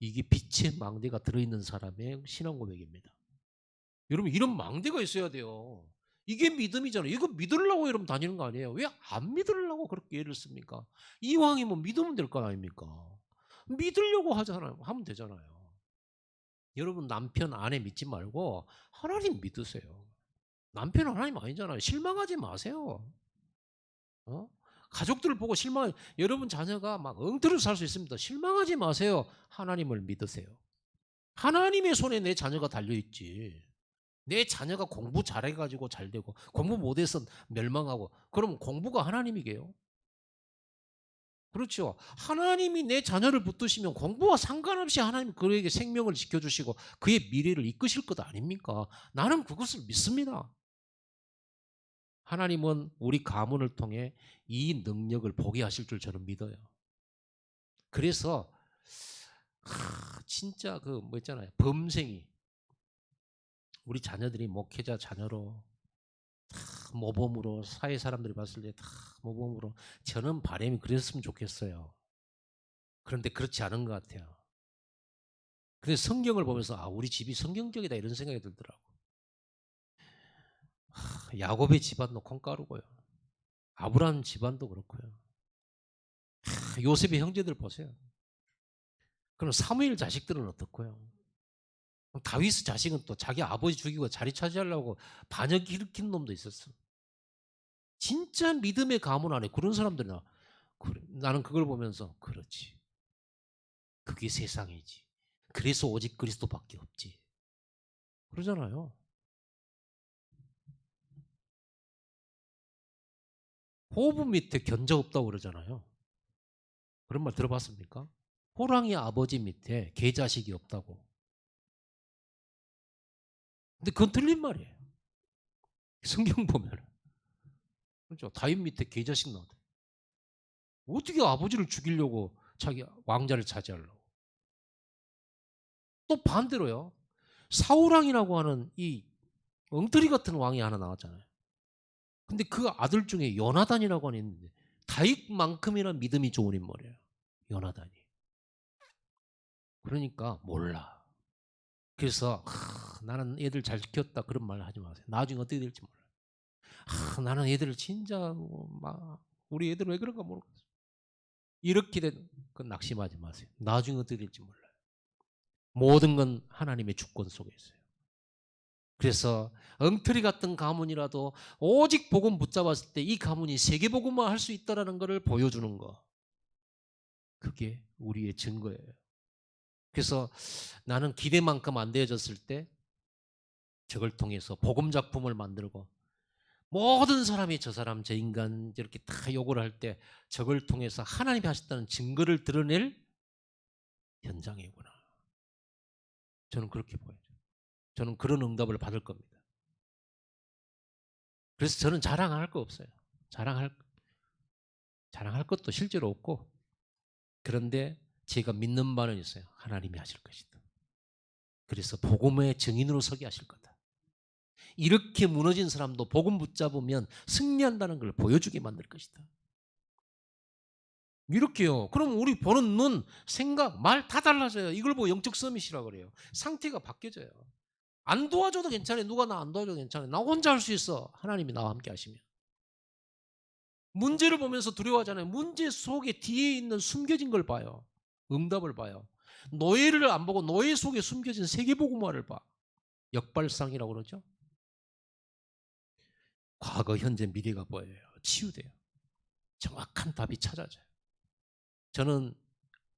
Speaker 1: 이게 빛의 망대가 들어있는 사람의 신앙 고백입니다. 여러분 이런 망대가 있어야 돼요. 이게 믿음이잖아요. 이거 믿으려고 여러분 다니는 거 아니에요. 왜 안 믿으려고 그렇게 애를 씁니까? 이왕이면 믿으면 될 거 아닙니까? 믿으려고 하잖아요. 하면 되잖아요. 여러분 남편 아내 믿지 말고 하나님 믿으세요. 남편 하나님 아니잖아요. 실망하지 마세요. 어? 가족들을 보고 여러분 자녀가 막 엉터리로 살 수 있습니다. 실망하지 마세요. 하나님을 믿으세요. 하나님의 손에 내 자녀가 달려있지. 내 자녀가 공부 잘해가지고 잘 되고 공부 못해서 멸망하고 그러면 공부가 하나님이게요? 그렇죠. 하나님이 내 자녀를 붙드시면 공부와 상관없이 하나님 그에게 생명을 지켜주시고 그의 미래를 이끄실 것 아닙니까? 나는 그것을 믿습니다. 하나님은 우리 가문을 통해 이 능력을 보게 하실 줄 저는 믿어요. 그래서 진짜 그 뭐 있잖아요. 범생이 우리 자녀들이 목회자 자녀로 다 모범으로 사회 사람들이 봤을 때 다 모범으로 저는 바람이 그랬으면 좋겠어요. 그런데 그렇지 않은 것 같아요. 그래서 성경을 보면서 우리 집이 성경적이다 이런 생각이 들더라고. 야곱의 집안도 콩가루고요. 아브라함 집안도 그렇고요. 요셉의 형제들 보세요. 그럼 사무엘 자식들은 어떻고요? 다윗 자식은 또 자기 아버지 죽이고 자리 차지하려고 반역 일으킨 놈도 있었어. 진짜 믿음의 가문 안에 그런 사람들이나 그래. 나는 그걸 보면서 그렇지. 그게 세상이지. 그래서 오직 그리스도밖에 없지. 그러잖아요. 호부 밑에 견자 없다고 그러잖아요. 그런 말 들어봤습니까? 호랑이 아버지 밑에 개자식이 없다고. 근데 그건 틀린 말이에요. 성경 보면. 그렇죠. 다윗 밑에 개자식 나왔다. 어떻게 아버지를 죽이려고 자기 왕자를 차지하려고. 또 반대로요. 사울왕이라고 하는 이 엉터리 같은 왕이 하나 나왔잖아요. 근데 그 아들 중에 요나단이라고 하는 있는데 다윗만큼이나 믿음이 좋은 인물이에요. 요나단이. 그러니까 몰라. 그래서 나는 애들 잘 키웠다 그런 말 하지 마세요. 나중에 어떻게 될지 몰라요. 나는 애들을 진짜 막 우리 애들 왜 그런가 모르겠어. 이렇게 된 건 낙심하지 마세요. 나중에 어떻게 될지 몰라요. 모든 건 하나님의 주권 속에 있어요. 그래서 엉터리 같은 가문이라도 오직 복음 붙잡았을 때 이 가문이 세계복음화 할 수 있다는 것을 보여주는 거. 그게 우리의 증거예요. 그래서 나는 기대만큼 안 되어졌을 때 저걸 통해서 복음 작품을 만들고 모든 사람이 저 사람 저 인간 이렇게 다 욕을 할 때 저걸 통해서 하나님이 하셨다는 증거를 드러낼 현장이구나. 저는 그렇게 보여요. 저는 그런 응답을 받을 겁니다. 그래서 저는 자랑할 거 없어요. 자랑할 것도 실제로 없고 그런데 제가 믿는 바는 있어요. 하나님이 하실 것이다. 그래서 복음의 증인으로 서게 하실 거다. 이렇게 무너진 사람도 복음 붙잡으면 승리한다는 걸 보여주게 만들 것이다. 이렇게요. 그럼 우리 보는 눈, 생각, 말 다 달라져요. 이걸 보고 영적 서밋이라고 그래요. 상태가 바뀌어져요. 안 도와줘도 괜찮아요. 누가 나 안 도와줘도 괜찮아요. 나 혼자 할 수 있어. 하나님이 나와 함께 하시면. 문제를 보면서 두려워하잖아요. 문제 속에 뒤에 있는 숨겨진 걸 봐요. 응답을 봐요. 노예를 안 보고 노예 속에 숨겨진 세계복음화를 봐. 역발상이라고 그러죠. 과거, 현재, 미래가 보여요. 치유돼요. 정확한 답이 찾아져요. 저는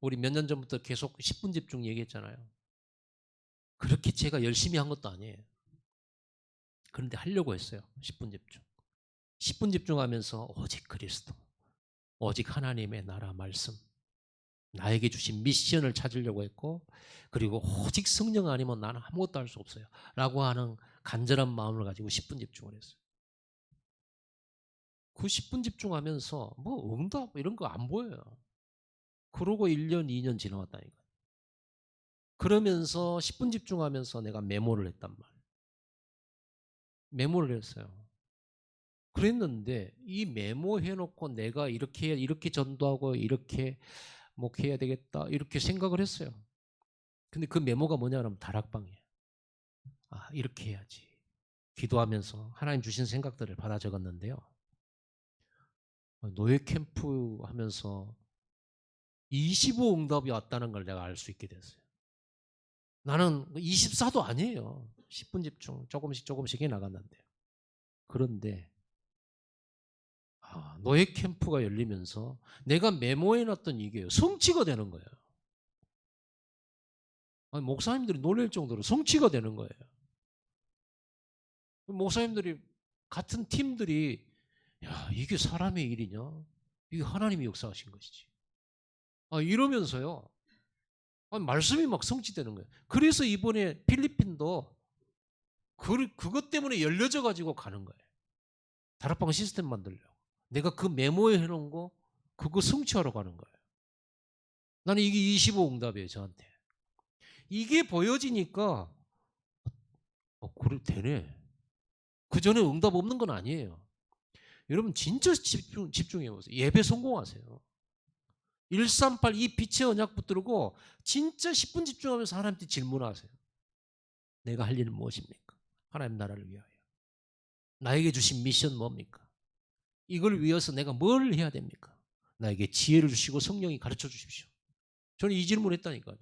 Speaker 1: 우리 몇 년 전부터 계속 10분 집중 얘기했잖아요. 그렇게 제가 열심히 한 것도 아니에요. 그런데 하려고 했어요. 10분 집중. 10분 집중하면서 오직 그리스도, 오직 하나님의 나라 말씀, 나에게 주신 미션을 찾으려고 했고, 그리고 오직 성령 아니면 나는 아무것도 할 수 없어요 라고 하는 간절한 마음을 가지고 10분 집중을 했어요. 그 10분 집중하면서 뭐 응답 이런 거 안 보여요. 그러고 1년, 2년 지나왔다니까요. 그러면서 10분 집중하면서 내가 메모를 했단 말이에요. 메모를 했어요. 그랬는데 이 메모해놓고 내가 이렇게 전도하고 이렇게 목회해야 되겠다 이렇게 생각을 했어요. 근데 그 메모가 뭐냐면 다락방이에요. 아, 이렇게 해야지. 기도하면서 하나님 주신 생각들을 받아 적었는데요. 노예 캠프 하면서 25 응답이 왔다는 걸 내가 알 수 있게 됐어요. 나는 24도 아니에요. 10분 집중 조금씩 해 나갔는데요. 그런데 노예 캠프가 열리면서 내가 메모해놨던 이게 성취가 되는 거예요. 아니, 목사님들이 놀랄 정도로 성취가 되는 거예요. 목사님들이 같은 팀들이 야 이게 사람의 일이냐? 이게 하나님이 역사하신 것이지. 이러면서요. 말씀이 막 성취되는 거예요. 그래서 이번에 필리핀도 그것 때문에 열려져 가지고 가는 거예요. 다락방 시스템 만들려고. 내가 그 메모에 해놓은 거 그거 성취하러 가는 거예요. 나는 이게 25 응답이에요. 저한테. 이게 보여지니까 그래 되네. 그전에 응답 없는 건 아니에요. 여러분 진짜 집중해 보세요. 예배 성공하세요. 138 이 빛의 언약 붙들고 진짜 10분 집중하면서 하나님께 질문하세요. 내가 할 일은 무엇입니까? 하나님 나라를 위하여. 나에게 주신 미션 뭡니까? 이걸 위해서 내가 뭘 해야 됩니까? 나에게 지혜를 주시고 성령이 가르쳐 주십시오. 저는 이 질문을 했다니까요.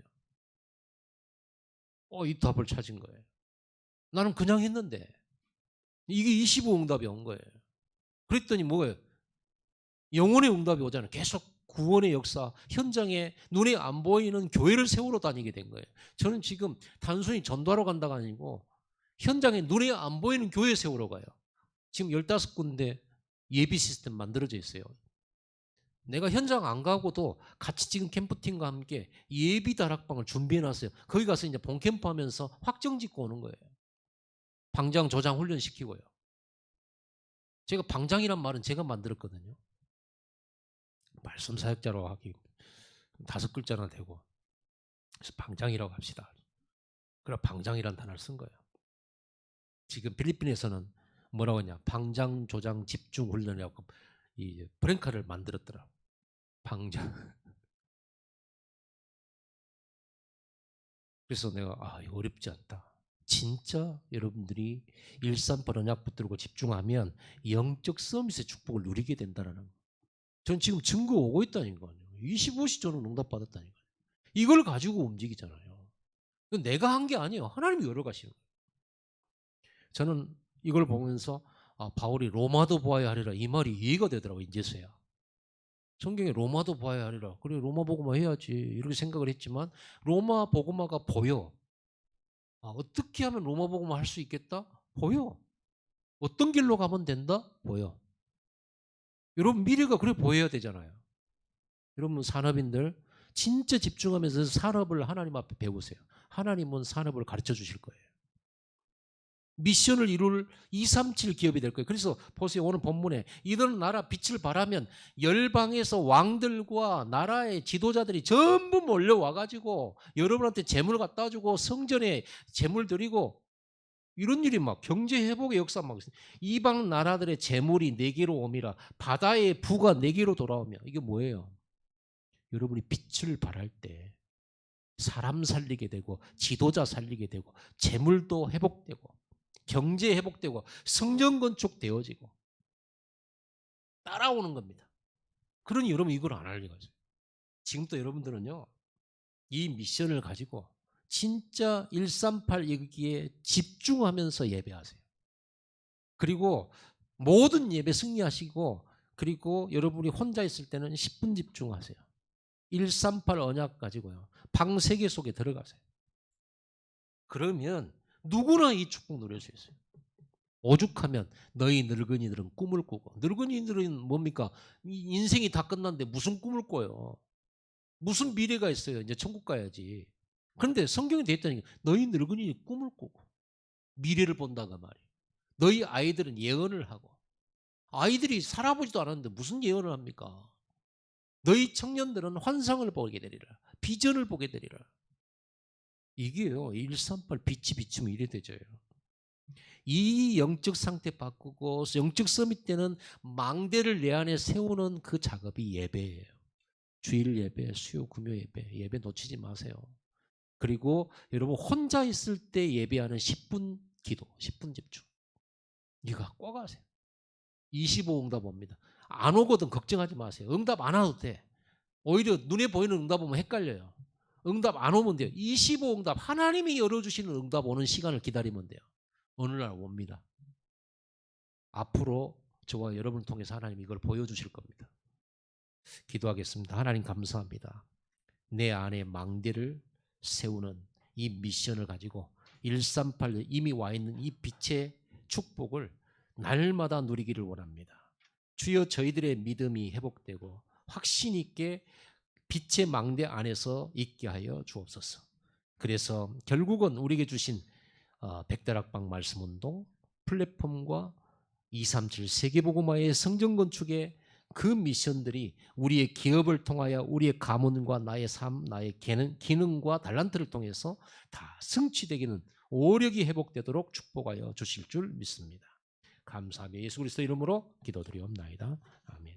Speaker 1: 이 답을 찾은 거예요. 나는 그냥 했는데 이게 25 응답이 온 거예요. 그랬더니 뭐예요? 영혼의 응답이 오잖아요. 계속 구원의 역사, 현장에 눈에 안 보이는 교회를 세우러 다니게 된 거예요. 저는 지금 단순히 전도하러 간다가 아니고 현장에 눈에 안 보이는 교회 세우러 가요. 지금 15군데 예비 시스템 만들어져 있어요. 내가 현장 안 가고도 같이 지금 캠프팀과 함께 예비 다락방을 준비해 놨어요. 거기 가서 이제 본캠프 하면서 확정 짓고 오는 거예요. 방장, 조장 훈련 시키고요. 제가 방장이란 말은 제가 만들었거든요. 말씀 사역자로 하기 5글자나 되고. 그래서 방장이라고 합시다. 그래 방장이란 단어를 쓴 거예요. 지금 필리핀에서는 뭐라고 하냐? 방장, 조장, 집중 훈련이라고 이 브랜카를 만들었더라고. 방장. 그래서 내가 이거 어렵지 않다. 진짜 여러분들이 138 언약 붙들고 집중하면 영적 서밋의 축복을 누리게 된다는 거. 전 지금 증거 오고 있다니까요. 25시 저는 응답받았다니까요. 이걸 가지고 움직이잖아요. 내가 한 게 아니에요. 하나님이 열어가시는 거예요. 저는 이걸 보면서 바울이 로마도 보아야 하리라 이 말이 이해가 되더라고요. 이제서야. 성경에 로마도 보아야 하리라. 그래 로마 복음화 해야지 이렇게 생각을 했지만 로마 복음화가 보여. 어떻게 하면 로마 복음화 할 수 있겠다? 보여. 어떤 길로 가면 된다? 보여. 여러분 미래가 그래 보여야 되잖아요. 여러분 산업인들 진짜 집중하면서 산업을 하나님 앞에 배우세요. 하나님은 산업을 가르쳐 주실 거예요. 미션을 이룰 237 기업이 될 거예요. 그래서 보세요. 오늘 본문에 이런 나라 빛을 발하면 열방에서 왕들과 나라의 지도자들이 전부 몰려와 가지고 여러분한테 재물 갖다 주고 성전에 재물 드리고 이런 일이 막 경제 회복의 역사 막 이방 나라들의 재물이 내게로 오미라 바다의 부가 내게로 돌아오며 이게 뭐예요? 여러분이 빛을 발할 때 사람 살리게 되고 지도자 살리게 되고 재물도 회복되고 경제 회복되고 성전 건축되어지고 따라오는 겁니다. 그러니 여러분 이걸 안 할 리가 없어요. 지금도 여러분들은요. 이 미션을 가지고 진짜 138 여기에 집중하면서 예배하세요. 그리고 모든 예배 승리하시고 그리고 여러분이 혼자 있을 때는 10분 집중하세요. 138 언약 가지고요. 방 3개 속에 들어가세요. 그러면 누구나 이 축복 누릴 수 있어요. 오죽하면 너희 늙은이들은 꿈을 꾸고 늙은이들은 뭡니까? 인생이 다 끝났는데 무슨 꿈을 꿔요. 무슨 미래가 있어요. 이제 천국 가야지. 그런데 성경에 되어 있다는 게 너희 늙은이 꿈을 꾸고 미래를 본다가 말이에요. 너희 아이들은 예언을 하고 아이들이 살아보지도 않았는데 무슨 예언을 합니까? 너희 청년들은 환상을 보게 되리라. 비전을 보게 되리라. 이게요. 138 빛이 비추면 이래 되져요. 이 영적 상태 바꾸고 영적 서밋 때는 망대를 내 안에 세우는 그 작업이 예배예요. 주일 예배, 수요 금요 예배 놓치지 마세요. 그리고 여러분 혼자 있을 때 예배하는 10분 기도, 10분 집중. 이거 꼭 하세요. 25 응답 옵니다. 안 오거든 걱정하지 마세요. 응답 안 와도 돼. 오히려 눈에 보이는 응답 오면 헷갈려요. 응답 안 오면 돼요. 25 응답, 하나님이 열어주시는 응답 오는 시간을 기다리면 돼요. 어느 날 옵니다. 앞으로 저와 여러분을 통해서 하나님 이걸 보여주실 겁니다. 기도하겠습니다. 하나님 감사합니다. 내 안에 망대를 세우는 이 미션을 가지고 138 이미 와 있는 이 빛의 축복을 날마다 누리기를 원합니다. 주여 저희들의 믿음이 회복되고 확신 있게 빛의 망대 안에서 있게 하여 주옵소서. 그래서 결국은 우리에게 주신 백다락방 말씀운동 플랫폼과 237 세계복음화의 성전 건축의 그 미션들이 우리의 기업을 통하여 우리의 가문과 나의 삶, 나의 기능과 달란트를 통해서 다 성취되기는 오력이 회복되도록 축복하여 주실 줄 믿습니다. 감사하며 예수 그리스도 이름으로 기도드리옵나이다. 아멘.